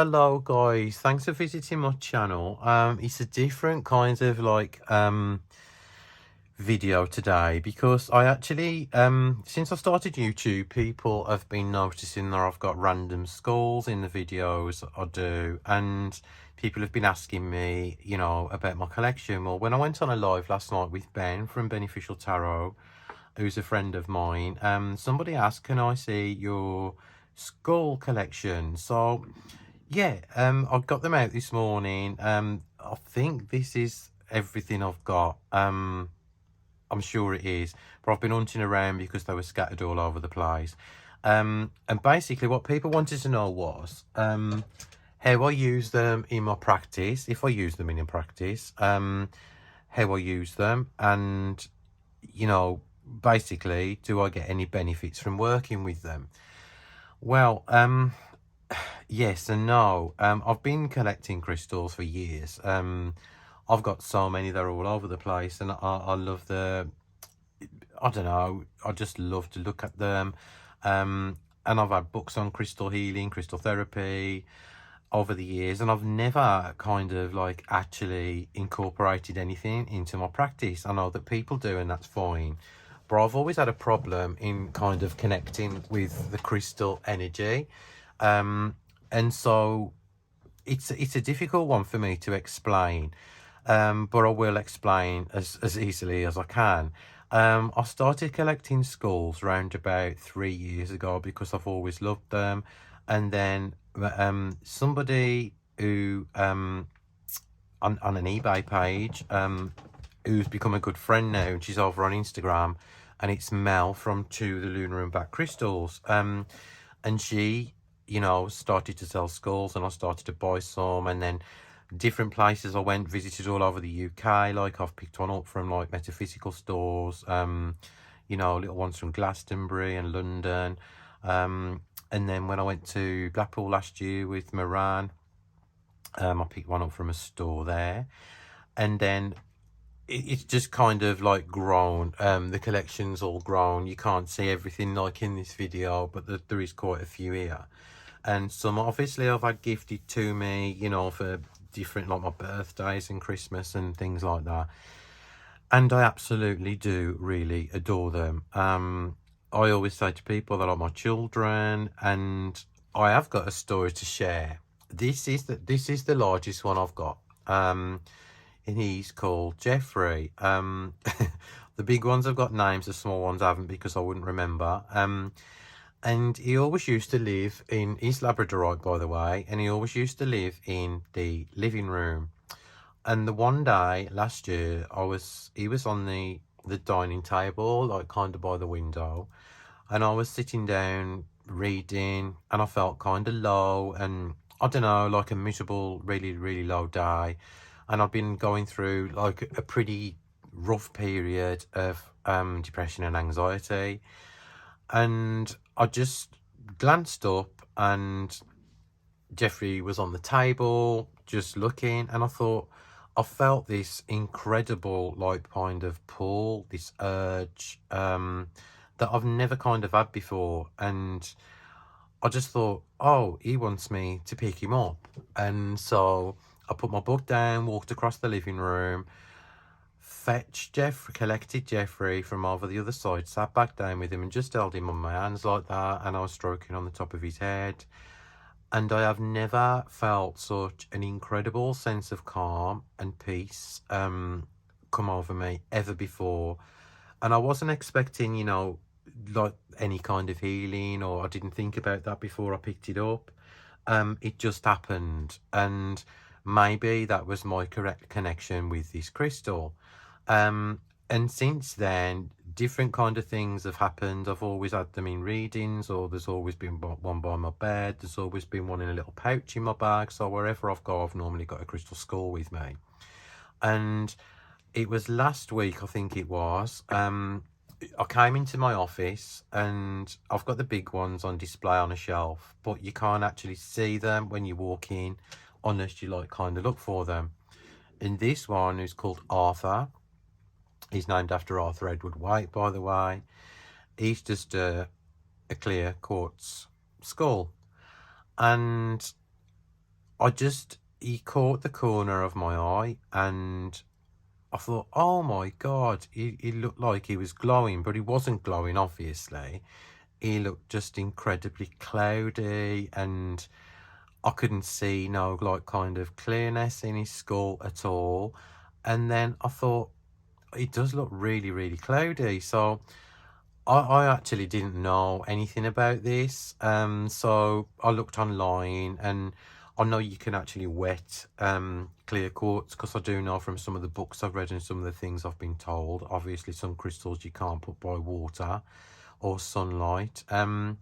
Hello guys, thanks for visiting my channel. It's a different kind of video today because I actually since I started YouTube, people have been noticing that I've got random skulls in the videos I do, and people have been asking me, about my collection. Well, when I went on a live last night with Ben from Beneficial Tarot, who's a friend of mine, somebody asked, can I see your skull collection? So yeah, I got them out this morning. I think this is everything I've got. I'm sure it is, but I've been hunting around because they were scattered all over the place. And basically what people wanted to know was how I use them in my practice, if I use them in practice, how I use them, and, basically, do I get any benefits from working with them? Well, yes and no. I've been collecting crystals for years. I've got so many, they're all over the place, and I love I don't know, I just love to look at them. And I've had books on crystal healing, crystal therapy over the years, and I've never kind of like actually incorporated anything into my practice. I know that people do, and that's fine. But I've always had a problem in kind of connecting with the crystal energy. And so it's a difficult one for me to explain, but I will explain as easily as I can. I started collecting skulls around about 3 years ago because I've always loved them, and then somebody who on an eBay page, who's become a good friend now, and she's over on Instagram, and it's Mel from To the Lunar and Back Crystals, and she started to sell skulls, and I started to buy some, and then different places I went, visited all over the UK. Like, I've picked one up from like metaphysical stores, little ones from Glastonbury and London. And then when I went to Blackpool last year with Moran, I picked one up from a store there. And then it's just kind of like grown. The collection's all grown. You can't see everything like in this video, but there is quite a few here. And some obviously I've had gifted to me, for different, like my birthdays and Christmas and things like that. And I absolutely do really adore them. I always say to people that are my children, and I have got a story to share. This is the largest one I've got. And he's called Jeffrey. The big ones have got names, the small ones haven't, because I wouldn't remember. And he always used to live in, he's Labradorite, by the way, and he always used to live in the living room. And the one day last year, he was on the dining table, like kind of by the window, and I was sitting down reading, and I felt kind of low, and I don't know, like a miserable, really, really low day. And I've been going through like a pretty rough period of depression and anxiety. And I just glanced up, and Jeffrey was on the table just looking, and I felt this incredible like kind of pull, this urge that I've never kind of had before. And I just thought, oh, he wants me to pick him up. And so I put my book down, walked across the living room, collected Jeffrey from over the other side, sat back down with him, and just held him on my hands like that, and I was stroking on the top of his head. And I have never felt such an incredible sense of calm and peace come over me ever before. And I wasn't expecting, like any kind of healing, or I didn't think about that before I picked it up. It just happened, and maybe that was my correct connection with this crystal. And since then, different kind of things have happened. I've always had them in readings, or there's always been one by my bed. There's always been one in a little pouch in my bag. So wherever I've gone, I've normally got a crystal skull with me. And it was last week, I think it was, I came into my office, and I've got the big ones on display on a shelf, but you can't actually see them when you walk in unless you like kind of look for them. And this one is called Arthur. He's named after Arthur Edward White, by the way. He's just a clear quartz skull. And he caught the corner of my eye, and I thought, oh my God, he looked like he was glowing, but he wasn't glowing, obviously. He looked just incredibly cloudy, and I couldn't see no like kind of clearness in his skull at all. And then I thought, it does look really, really cloudy. So I actually didn't know anything about this. So I looked online, and I know you can actually wet clear quartz, because I do know from some of the books I've read and some of the things I've been told. Obviously, some crystals you can't put by water or sunlight. And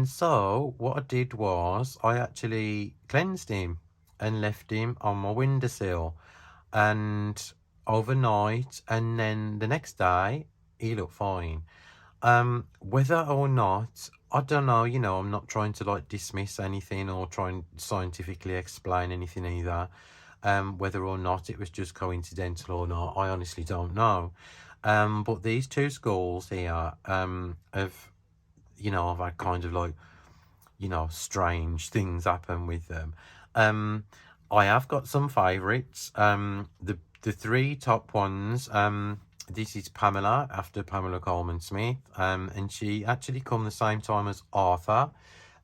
so what I did was I actually cleansed him and left him on my windowsill, and overnight, and then the next day he looked fine. Whether or not, I don't know, I'm not trying to like dismiss anything or try and scientifically explain anything either. Whether or not it was just coincidental or not, I honestly don't know. But these two skulls here, have, I've had kind of like, strange things happen with them. I have got some favourites. The three top ones, this is Pamela, after Pamela Coleman Smith, and she actually come the same time as Arthur.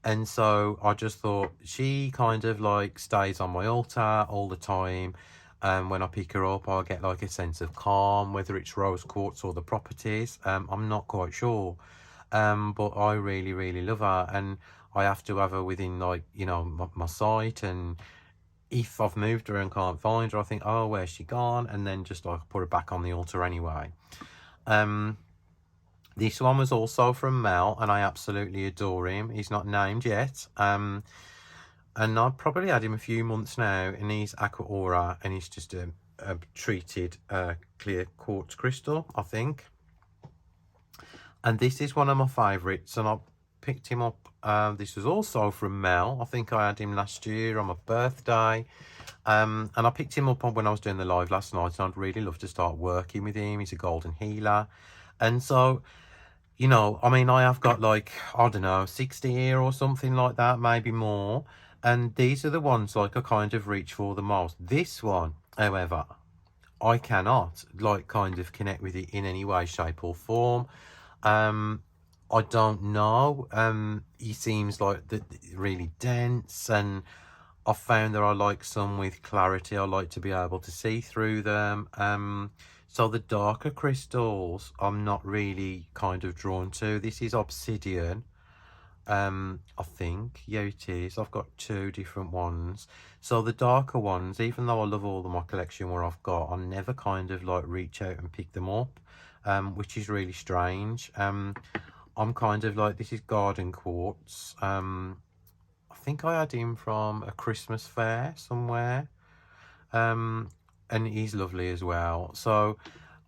And so I just thought, she kind of like stays on my altar all the time. When I pick her up, I'll get like a sense of calm, whether it's rose quartz or the properties. I'm not quite sure. But I really, really love her, and I have to have her within like, my sight. And if I've moved her and can't find her, I think, oh, where's she gone? And then just like put her back on the altar anyway. This one was also from Mel, and I absolutely adore him. He's not named yet. And I've probably had him a few months now, and he's Aqua Aura, and he's just a treated clear quartz crystal, I think. And this is one of my favourites, and I picked him up. This was also from Mel. I think I had him last year on my birthday. And I picked him up when I was doing the live last night, and I'd really love to start working with him. He's a golden healer. And so, I have got like, I don't know, 60 here or something like that, maybe more. And these are the ones like I kind of reach for the most. This one, however, I cannot like kind of connect with it in any way, shape or form. I don't know. He seems like really dense, and I found that I like some with clarity. I like to be able to see through them. So the darker crystals, I'm not really kind of drawn to. This is obsidian. I think, yeah, it is. I've got two different ones. So the darker ones, even though I love all of my collection where I've got, I never kind of like reach out and pick them up, which is really strange. I'm kind of like, this is garden quartz. I think I had him from a Christmas fair somewhere. And he's lovely as well. So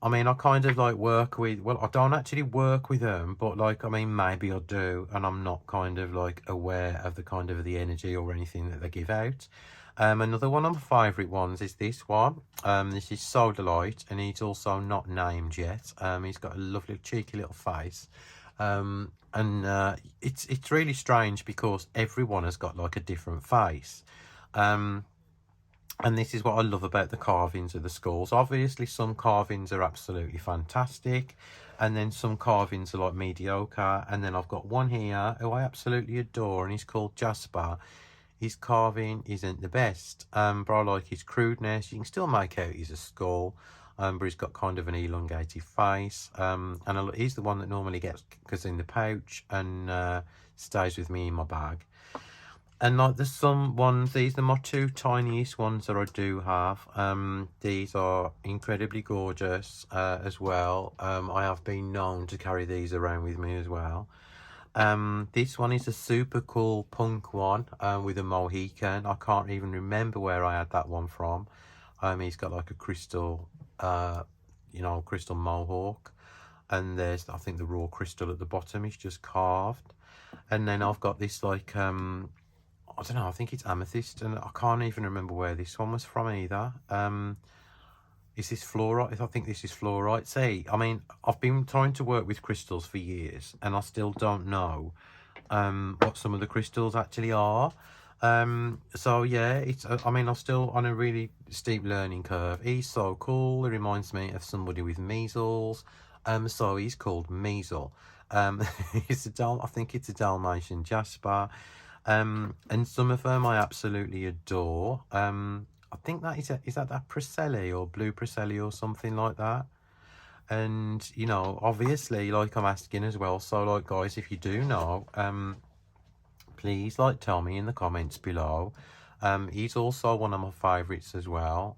I kind of like work with, well, I don't actually work with them, but like, maybe I do, and I'm not kind of like aware of the kind of the energy or anything that they give out. Another one of my favourite ones is this one. This is Sodalite, and he's also not named yet. He's got a lovely cheeky little face. It's really strange because everyone has got like a different face. And this is what I love about the carvings of the skulls. Obviously, some carvings are absolutely fantastic, and then some carvings are like mediocre. And then I've got one here who I absolutely adore, and he's called Jasper. His carving isn't the best, but I like his crudeness. You can still make out he's a skull, but he's got kind of an elongated face. And he's the one that normally goes in the pouch and stays with me in my bag. And like, there's some ones, these are my two tiniest ones that I do have. These are incredibly gorgeous as well. I have been known to carry these around with me as well. This one is a super cool punk one with a Mohican. I can't even remember where I had that one from. He's got like a crystal, crystal mohawk. And there's, I think, the raw crystal at the bottom is just carved. And then I've got this like, I don't know, I think it's amethyst, and I can't even remember where this one was from either. Is this fluorite? I think this is fluorite. See, I've been trying to work with crystals for years, and I still don't know what some of the crystals actually are. So yeah, it's I mean, I'm still on a really steep learning curve. He's so cool. He reminds me of somebody with measles. So he's called Measle. Um, I think it's a Dalmatian Jasper. And some of them I absolutely adore. I think that is that Preselli or Blue Preselli or something like that. And you know, obviously, like I'm asking as well. So like, guys, if you do know, please like tell me in the comments below. He's also one of my favorites as well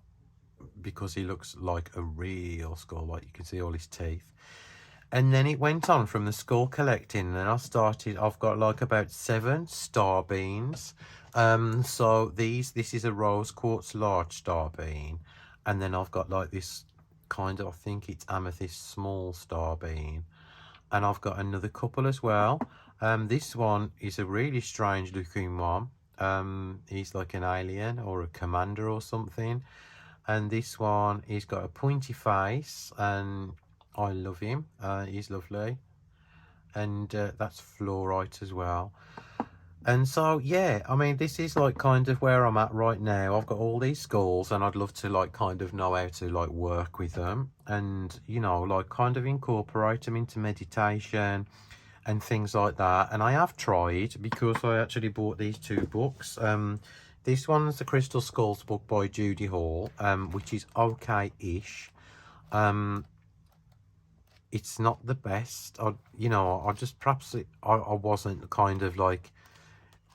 because he looks like a real skull, like you can see all his teeth. And then it went on from the skull collecting, and I've got like about 7 star beans. So this is a rose quartz large star bean, and then I've got like this kind of, I think it's amethyst small star bean, and I've got another couple as well. This one is a really strange looking one. He's like an alien or a commander or something. And this one, he's got a pointy face, and I love him. He's lovely. And that's fluorite as well. And so yeah, I mean, this is like kind of where I'm at right now. I've got all these skulls, and I'd love to like kind of know how to like work with them, and you know, like kind of incorporate them into meditation and things like that. And I have tried, because I actually bought these 2 books. This one's the Crystal Skulls book by Judy Hall, which is okay-ish. It's not the best. You know, I just perhaps I wasn't kind of like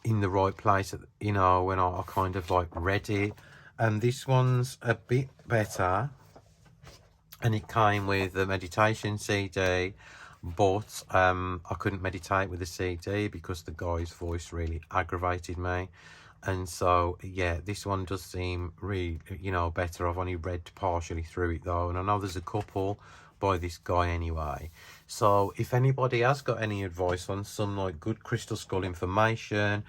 in the right place, you know, when I kind of like read it. And this one's a bit better, and it came with the meditation CD, but I couldn't meditate with the CD because the guy's voice really aggravated me. And so yeah, this one does seem really, you know, better. I've only read partially through it though, and I know there's a couple by this guy anyway. So if anybody has got any advice on some like good crystal skull information,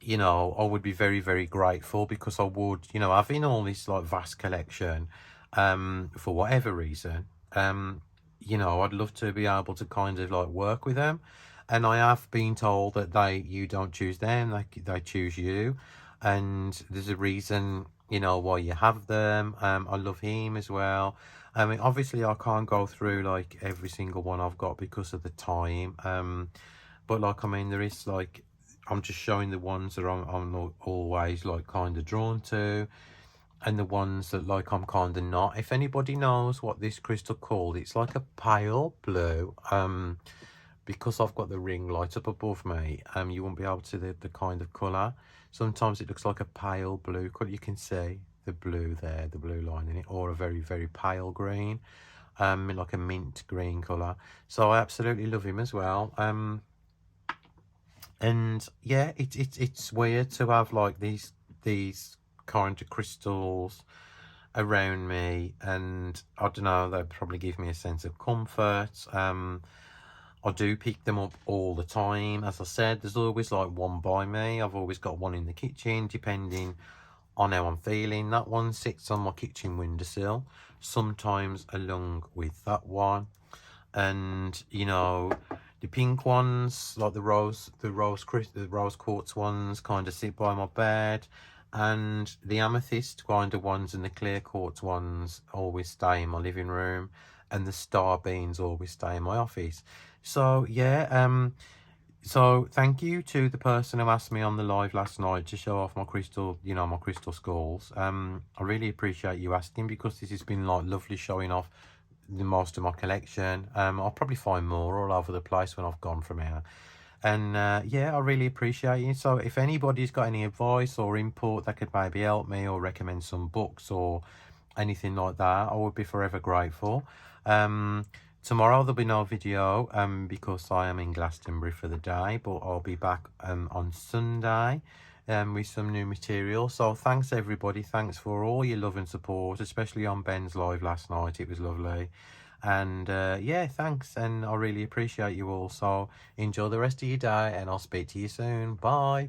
you know, I would be very, very grateful, because I would, you know, having all this like vast collection, for whatever reason, you know, I'd love to be able to kind of like work with them. And I have been told that you don't choose them, they choose you, and there's a reason, you know, why you have them. I love him as well. I mean, obviously I can't go through like every single one I've got because of the time, but like, I mean, there is like, I'm just showing the ones that I'm always like kind of drawn to, and the ones that like I'm kind of not. If anybody knows what this crystal called, it's like a pale blue. Because I've got the ring light up above me, you won't be able to see the kind of colour. Sometimes it looks like a pale blue colour. You can see the blue there, the blue line in it, or a very, very pale green, like a mint green colour. So I absolutely love him as well. And yeah, it's weird to have like these kind of crystals around me, and I don't know, they probably give me a sense of comfort. I do pick them up all the time. As I said, there's always like one by me. I've always got one in the kitchen, depending on how I'm feeling. That one sits on my kitchen windowsill, sometimes along with that one. And you know, the pink ones, like the rose quartz ones, kind of sit by my bed, and the amethyst kind of ones and the clear quartz ones always stay in my living room, and the star beans always stay in my office. So yeah, so thank you to the person who asked me on the live last night to show off my crystal, you know, my crystal skulls. I really appreciate you asking, because this has been like lovely showing off the most of my collection. I'll probably find more all over the place when I've gone from here. And yeah, I really appreciate it. So if anybody's got any advice or input that could maybe help me, or recommend some books or anything like that, I would be forever grateful. Tomorrow there'll be no video because I am in Glastonbury for the day, but I'll be back on Sunday with some new material. So thanks everybody, thanks for all your love and support, especially on Ben's live last night. It was lovely. And yeah, thanks, and I really appreciate you all. So enjoy the rest of your day, and I'll speak to you soon. Bye.